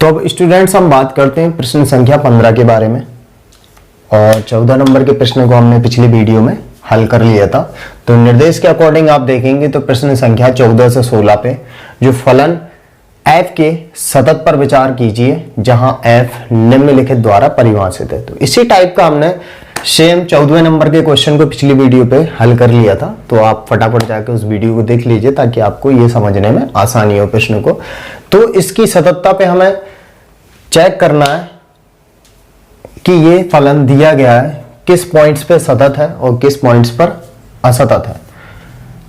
अब स्टूडेंट्स हम बात करते हैं प्रश्न संख्या 15 के बारे में। और 14 नंबर के प्रश्न को हमने पिछली वीडियो में हल कर लिया था। तो निर्देश के अकॉर्डिंग आप देखेंगे तो प्रश्न संख्या 14 से 16 पे जो फलन f के सतत पर विचार कीजिए जहां f निम्नलिखित द्वारा परिभाषित है। तो इसी टाइप का हमने सेम 14वें नंबर के क्वेश्चन को पिछली वीडियो पे हल कर लिया था। तो आप फटाफट जाके उस वीडियो को देख लीजिए ताकि आपको ये समझने में आसानी हो प्रश्न को। तो इसकी सततता पे हमें चेक करना है कि ये फलन दिया गया है किस पॉइंट्स पे सतत है और किस पॉइंट्स पर असतत है।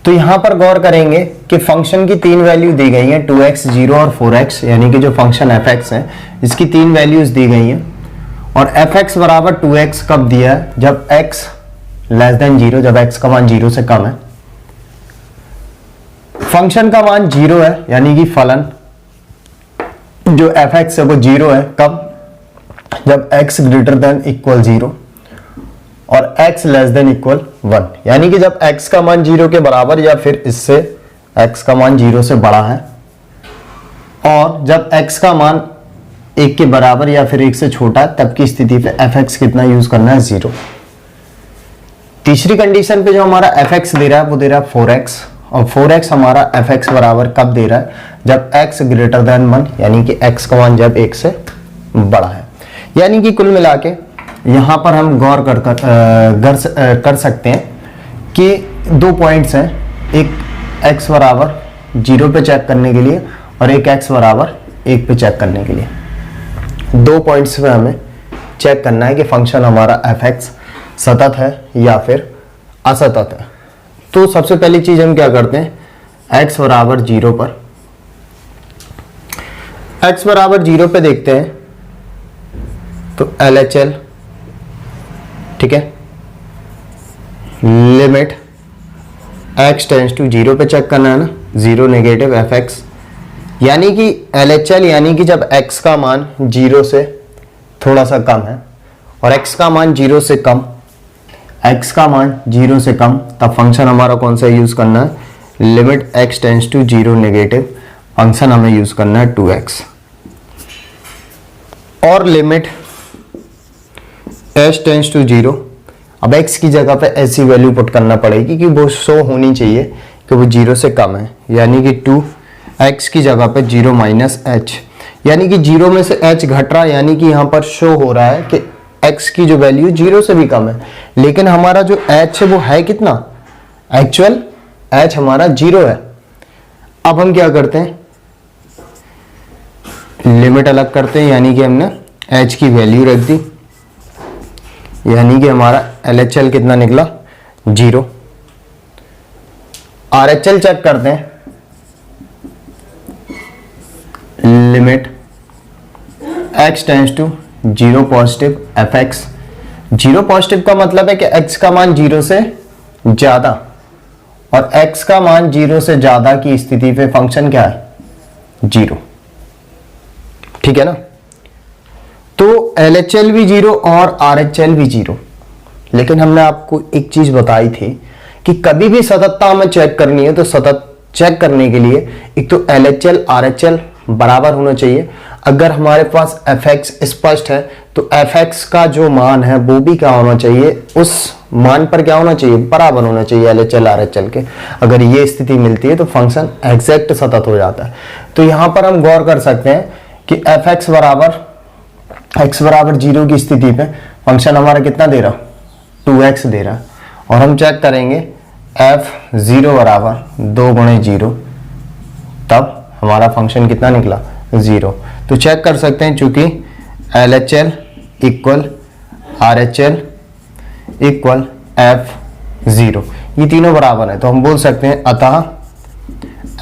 तो यहां पर गौर करेंगे कि फंक्शन की तीन वैल्यू दी गई है 2x, 0 और 4x, यानी कि जो फंक्शन fx है इसकी तीन वैल्यूज दी गई हैं। और fx बराबर 2x कब दिया है? जब x लेस देन 0, जब x का मान 0 से कम है। फंक्शन का मान 0 है यानी कि फलन जो fx है वो 0 है कब? जब x ग्रेटर देन इक्वल 0 और x लेस देन इक्वल 1, यानी कि जब x का मान 0 के बराबर या फिर इससे x का मान 0 से बड़ा है और जब x का मान 1 के बराबर या फिर 1 से छोटा है तब की स्थिति पे fx कितना यूज करना है? 0। तीसरी कंडीशन पे जो हमारा fx दे रहा है वो दे रहा है 4x और 4x हमारा fx बराबर कब दे रहा है? जब x ग्रेटर देन 1, यानी कि x का मान जब 1 से बड़ा है। यानी कि कुल मिला के यहां पर हम गौर कर सकते हैं कि दो पॉइंट्स हैं, एक x बराबर 0 पे चेक करने के लिए और एक x बराबर 1 पे चेक करने के लिए। दो पॉइंट्स पे हमें चेक करना है कि फंक्शन हमारा fx सतत है या फिर असतत है। तो सबसे पहली चीज हम क्या करते हैं, x बराबर 0 पर, x बराबर 0 पे देखते हैं तो LHL, ठीक है, लिमिट x टेंड्स टू 0 पे चेक करना है ना, 0 नेगेटिव fx, यानी कि LHL यानी कि जब x का मान 0 से थोड़ा सा कम है और x का मान 0 से कम, x का मान 0 से कम, तब फंक्शन हमारा कौन सा यूज करना है? Limit x tends to 0 negative, function हमें यूज करना है 2x। और लिमिट h टेंड्स टू 0, अब x की जगह पे ऐसी वैल्यू पुट करना पड़ेगी कि वो शो होनी चाहिए कि वो 0 से कम है, यानी कि 2x की जगह पे 0 माइनस h, यानी कि 0 में से h घट रहा है, यानी कि यहाँ पर शो हो रहा है कि x की जो वैल्यू 0 से भी कम है। लेकिन हमारा जो h है वो है कितना? एक्चुअल h हमारा 0 है। अब हम क्या करते हैं, लिमिट अलग करते हैं, यानी कि हमने h की वैल्यू रख दी, यानी कि हमारा LHL कितना निकला? 0। RHL चेक करते हैं, limit x tends to 0 positive fx। 0 positive का मतलब है कि x का मान 0 से ज्यादा, और x का मान 0 से ज्यादा की स्थिति पे फंक्शन क्या है? 0, ठीक है ना। तो LHL भी 0 और RHL भी 0। लेकिन हमने आपको एक चीज बताई थी कि कभी भी सततता हमें चेक करनी है तो सतत चेक करने के लिए एक तो LHL RHL बराबर होना चाहिए। अगर हमारे पास fx स्पष्ट है तो fx का जो मान है वो भी क्या होना चाहिए? उस मान पर क्या होना चाहिए? बराबर होना चाहिए LHL RHL के। अगर ये स्थिति मिलती है तो फंक्शन एग्जैक्ट सतत हो जाता है। तो यहां पर हम गौर कर सकते हैं कि fx बराबर x बराबर 0 की स्थिति पे फंक्शन हमारा कितना दे रहा? 2x दे रहा। और हम चेक करेंगे f0 बराबर 2 गुणे 0, तब हमारा फंक्शन कितना निकला? 0। तो चेक कर सकते हैं चूंकि LHL equal RHL equal f0, ये तीनों बराबर है, तो हम बोल सकते हैं अतः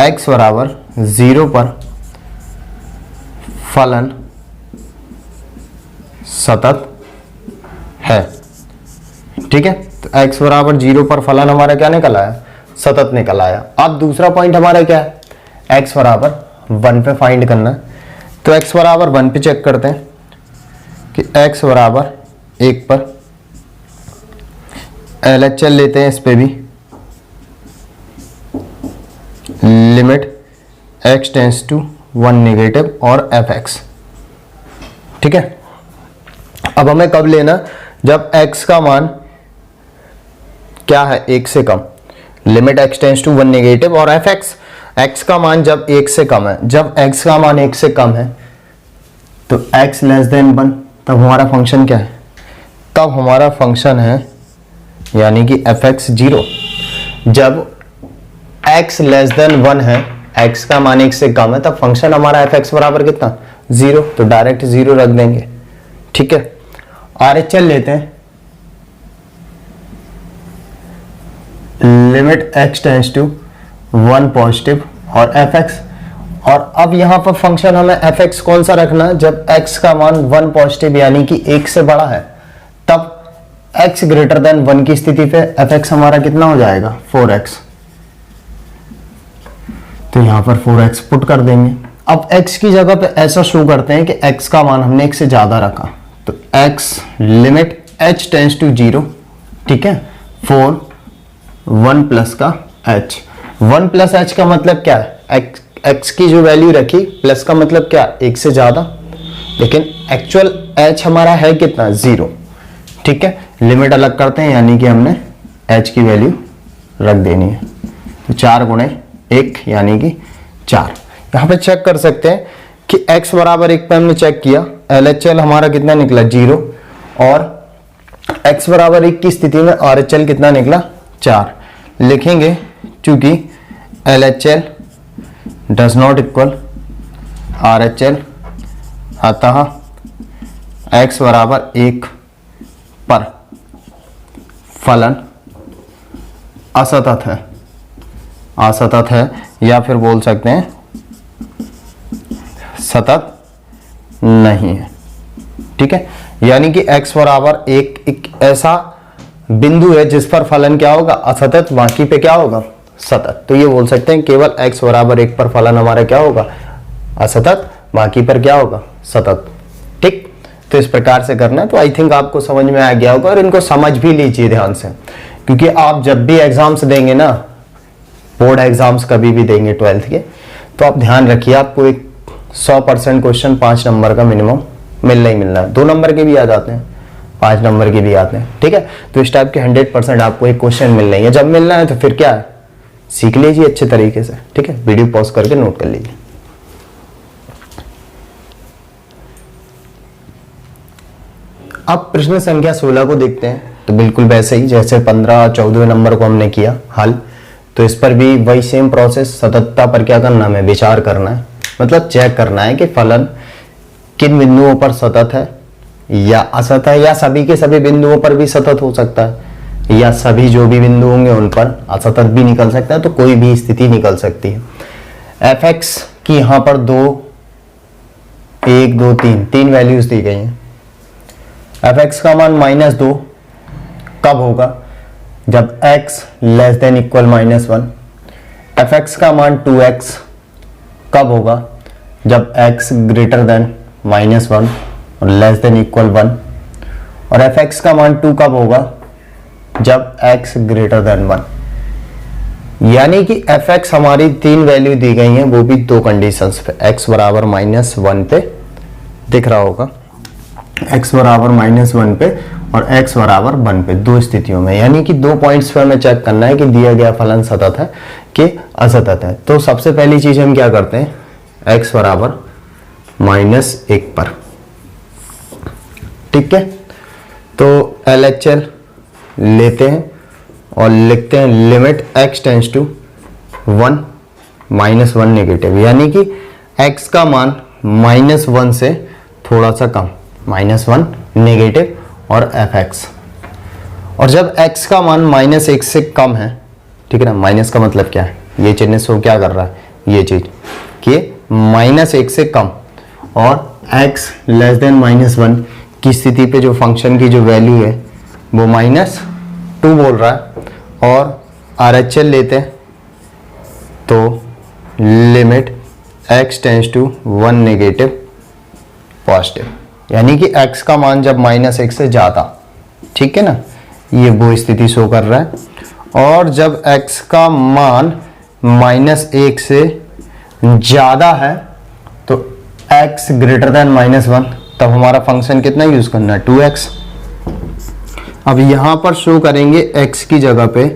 x बराबर 0 पर फलन सतत है, ठीक है। तो x बराबर 0 पर फलन हमारा क्या निकल आया? सतत निकल आया। अब दूसरा पॉइंट हमारा क्या है? x बराबर 1 पे फाइंड करना है। तो x बराबर 1 पे चेक करते हैं कि x बराबर 1 पर LHL लेते हैं, इस पे भी limit x tends to 1 negative और fx, ठीक है। अब हमें कब लेना, जब x का मान क्या है, 1 से कम, limit x tends to 1 negative, और x का मान जब 1 से कम है, जब x का मान 1 से कम है तो x लेस देन 1, तब हमारा फंक्शन क्या है, तब हमारा फंक्शन है यानी कि fx 0। जब x लेस देन 1 है, x का मान 1 से कम है, तब फंक्शन हमारा fx बराबर कितना, 0, तो डायरेक्ट 0 रख देंगे। ठीक है, RHL लेते हैं, limit x tends to 1 positive और fx, और अब यहां पर फंक्शन हमें fx कौन सा रखना, जब x का मान 1 पॉजिटिव यानी कि 1 से बड़ा है, तब x ग्रेटर देन 1 की स्थिति पे fx हमारा कितना हो जाएगा, 4x, तो यहां पर 4x पुट कर देंगे। अब x की जगह पे ऐसा शो करते हैं कि x का मान हमने 1 से ज्यादा रखा, तो x limit h tends to 0, ठीक है, 4 1 प्लस का h, 1 प्लस h का मतलब क्या है, x की जो वैल्यू रखी, प्लस का मतलब क्या, 1 से ज्यादा, लेकिन एक्चुअल h हमारा है कितना, 0। ठीक है, लिमिट अलग करते हैं यानी कि हमने h की वैल्यू रख देनी है, तो 4 गुणे 1 यानी कि 4। यहां पे चेक कर सकते हैं कि x बराबर 1 पे हमने चेक किया, LHL हमारा कितना निकला, 0, और x बराबर 1 की स्थिति में RHL कितना निकला, 4। लिखेंगे चूंकि LHL does not equal RHL, अतः x बराबर 1 पर फलन असतत है, या फिर बोल सकते हैं सतत नहीं है। ठीक है, यानी कि x बराबर एक ऐसा बिंदु है जिस पर फलन क्या होगा, असतत, बाकी पे क्या होगा, सतत। तो ये बोल सकते हैं केवल x बराबर 1 पर फलन हमारा क्या होगा, असतत, बाकी पर क्या होगा, सतत। ठीक, तो इस प्रकार से करना है। तो आई थिंक आपको समझ में आ गया होगा, और इनको समझ भी लीजिए ध्यान से, क्योंकि आप जब भी एग्जाम्स देंगे ना, बोर्ड एग्जाम्स कभी भी देंगे 12th के, तो आप ध्यान रखिए आपको एक 100% क्वेश्चन 5 नंबर का मिनिमम मिलना ही मिलना है। 2 नंबर के भी आ जाते हैं, 5 नंबर के भी आते हैं। ठीक है, तो इस टाइप के 100% आपको एक क्वेश्चन मिलना ही है। जब मिलना है तो फिर क्या है, सीख लीजिए अच्छे तरीके से। ठीक है, वीडियो पॉज करके नोट कर लीजिए। अब प्रश्न संख्या 16 को देखते हैं, तो बिल्कुल वैसे ही जैसे 15 14 नंबर को हमने किया हल, तो इस पर भी वही सेम प्रोसेस, सततता पर क्या करना है, विचार करना है, मतलब चेक करना है कि फलन किन बिंदुओं पर सतत है या असतत है, या सभी के सभी बिंदुओं पर भी सतत हो सकता है, या सभी जो भी बिंदु होंगे उन पर असतत भी निकल सकता है, तो कोई भी स्थिति निकल सकती है। fx की यहाँ पर 1 2 3 वैल्यूज दी गई हैं। fx का मान -2 कब होगा, जब x less than equal -1। fx का मान 2x कब होगा, जब x ग्रेटर देन -1 और लेस देन इक्वल 1। और fx का मान 2 कब होगा, जब x ग्रेटर देन 1। यानी कि fx हमारी 3 वैल्यू दी गई हैं, वो भी 2 कंडीशंस पे, x बराबर -1 पे दिख रहा होगा, x बराबर -1 पे और x बराबर 1 पे, 2 स्थितियों में। यानी कि 2 पॉइंट्स पर हमें चेक करना है कि दिया गया फलन सतत है कि असतत है। तो सबसे पहली चीज हम क्या करते हैं, x बराबर -1 पर। ठीक है, तो LHL लेते हैं और लिखते हैं limit x tends to 1 -1 negative, यानी कि x का मान -1 से थोड़ा सा कम, -1 नेगेटिव और fx। और जब x का मान -1 से कम है, ठीक है ना, माइनस का मतलब क्या है, ये चिन्ह शो क्या कर रहा है, ये चीज कि -1 से कम, और x लेस देन -1 की स्थिति पे जो फंक्शन की जो वैल्यू है वो -2 बोल रहा है। और RHL लेते हैं, तो limit x tends to 1 negative positive, यानी कि x का मान जब -1 से ज्यादा, ठीक है ना, ये वो स्थिति शो कर रहा है। और जब x का मान -1 से ज्यादा है तो x ग्रेटर देन -1, तब हमारा फंक्शन कितना यूज करना है, 2x। अब यहां पर शो करेंगे x की जगह पे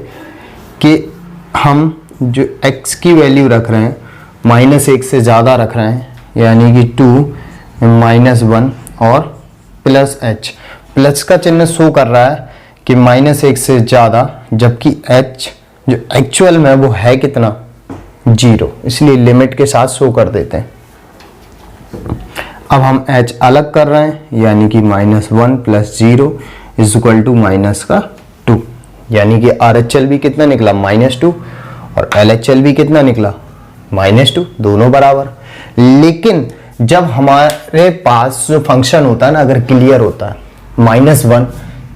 कि हम जो x की वैल्यू रख रहे हैं -1 से ज़्यादा रख रहे हैं, यानी कि 2 -1 और प्लस h। प्लस का चिन्ह शो कर रहा है कि -1 से ज़्यादा, जबकि h जो एक्चुअल में वो है कितना, 0, इसलिए लिमिट के साथ शो कर देते हैं। अब हम h अलग कर रहे हैं, यानी कि -1 + 0 = -2, यानी कि RHL भी कितना निकला, -2, और LHL भी कितना निकला, -2, दोनों बराबर। लेकिन जब हमारे पास जो फंक्शन होता है ना, अगर क्लियर होता है, -1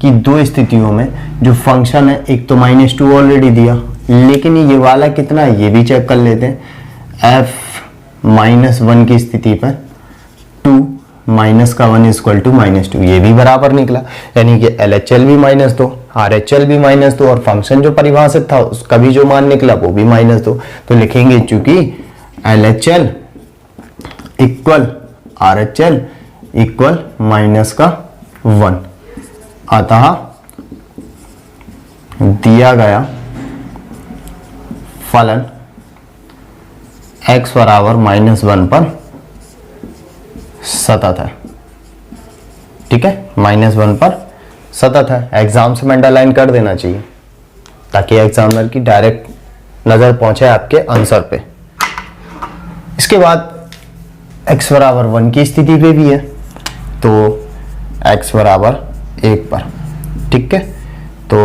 की दो स्थितियों में जो फंक्शन है, एक तो -2 ऑलरेडी दिया, लेकिन ये वाला कितना है ये भी चेक कर लेते हैं। f-1 की स्थिति पर 2 -1 = -2, ये भी बराबर निकला, यानी कि LHL भी -2, RHL भी -2, और फंक्शन जो परिभाषित था उसका भी जो मान निकला वो भी -2। तो लिखेंगे चूंकि LHL = RHL = -1, अतः दिया गया फलन x = -1 पर सतत है। ठीक है, -1 पर सतत है। एग्जाम से में अंडरलाइन कर देना चाहिए ताकि एग्जामिनर की डायरेक्ट नजर पहुंचे आपके आंसर पे। इसके बाद x = 1 की स्थिति पे भी है, तो x = 1 पर। ठीक है, तो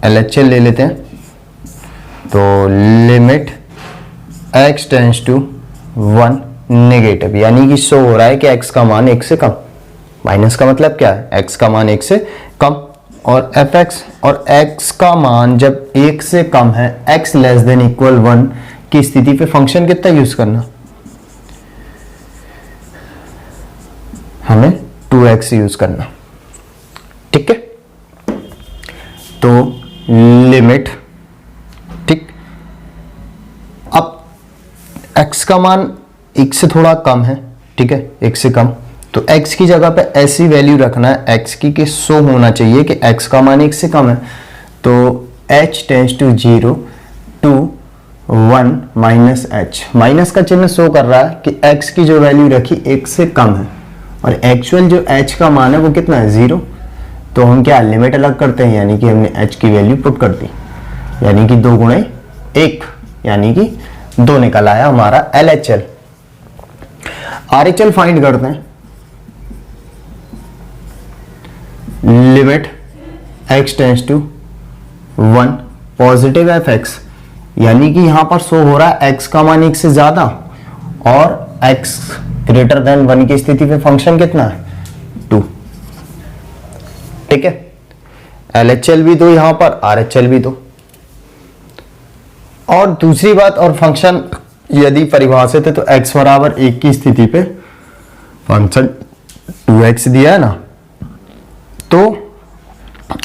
LHL ले लेते हैं, तो limit x tends to 1 negative, यानी कि शो हो रहा है कि x का मान 1 से कम। माइनस का मतलब क्या है, x का मान 1 से कम, और fx और x का मान जब 1 से कम है, x <= 1 की स्थिति पे फंक्शन कितना यूज करना, हमें 2x यूज करना। ठीक है, तो लिमिट, ठीक, अब x का मान 1 से थोड़ा कम है, ठीक है, 1 से कम, तो x की जगह पे ऐसी वैल्यू रखना है x की कि शो होना चाहिए कि x का मान 1 से कम है, तो h tends to 0 to 1 -h। Minus का चिन्ह शो कर रहा है कि x की जो वैल्यू रखी 1 से कम है, और एक्चुअल जो h का मान है वो कितना है, 0। तो हम क्या लिमिट अलग करते हैं, यानी कि हमने h की वैल्यू पुट कर दी, यानी कि 2 × 1, यानी कि 2 निकल आया हमारा LHL। RHL फाइंड करते हैं, limit x tends to 1 positive fx, यानी कि यहां पर शो हो रहा है x का मान 1 से ज्यादा और x > 1 की स्थिति पे फंक्शन कितना है, 2। ठीक है, LHL भी दो यहां पर, RHL भी दो। और दूसरी बात, और फंक्शन यदि परिभाषित है तो x = 1 की स्थिति पे फंक्शन 2x दिया है ना, तो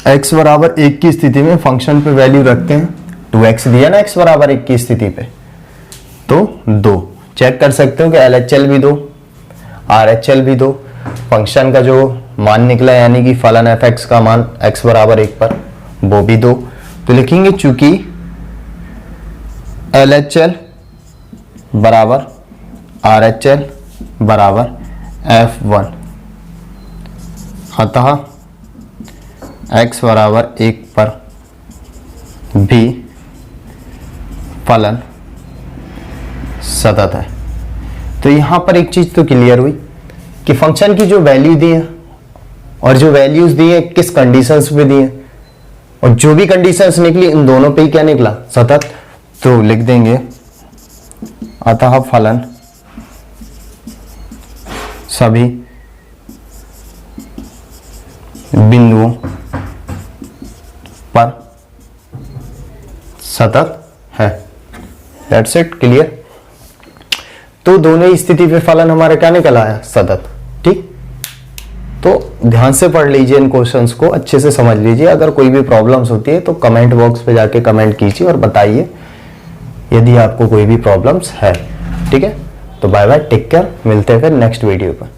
x = 1 की स्थिति में फंक्शन पे वैल्यू रखते हैं, 2x दिया ना x = 1 की स्थिति पे, तो 2 चेक कर सकते हो कि LHL भी दो, RHL भी दो, फंक्शन का जो मान निकला यानी कि फलन fx का मान x = 1 पर वो भी दो। तो लिखेंगे चूंकि LHL = RHL = f1, अतः x = 1 पर भी फलन सतत है। तो यहां पर एक चीज तो क्लियर हुई कि फंक्शन की जो वैल्यू दी है और जो वैल्यूज दी है किस कंडीशंस पे दी है, और जो भी कंडीशंस निकली इन दोनों पे ही क्या निकला, सतत। तो लिख देंगे अतः फलन सभी बिंदुओं पर सतत है। That's it, clear. तो दोनों ही स्थिति पे फलन हमारा क्या निकल आया, सतत। ठीक, तो ध्यान से पढ़ लीजिए इन क्वेश्चंस को, अच्छे से समझ लीजिए। अगर कोई भी प्रॉब्लम्स होती है तो कमेंट बॉक्स पे जाके कमेंट कीजिए और बताइए यदि आपको कोई भी प्रॉब्लम्स है। ठीक है, तो बाय बाय, टेक केयर, मिलते हैं फिर नेक्स्ट वीडियो पर।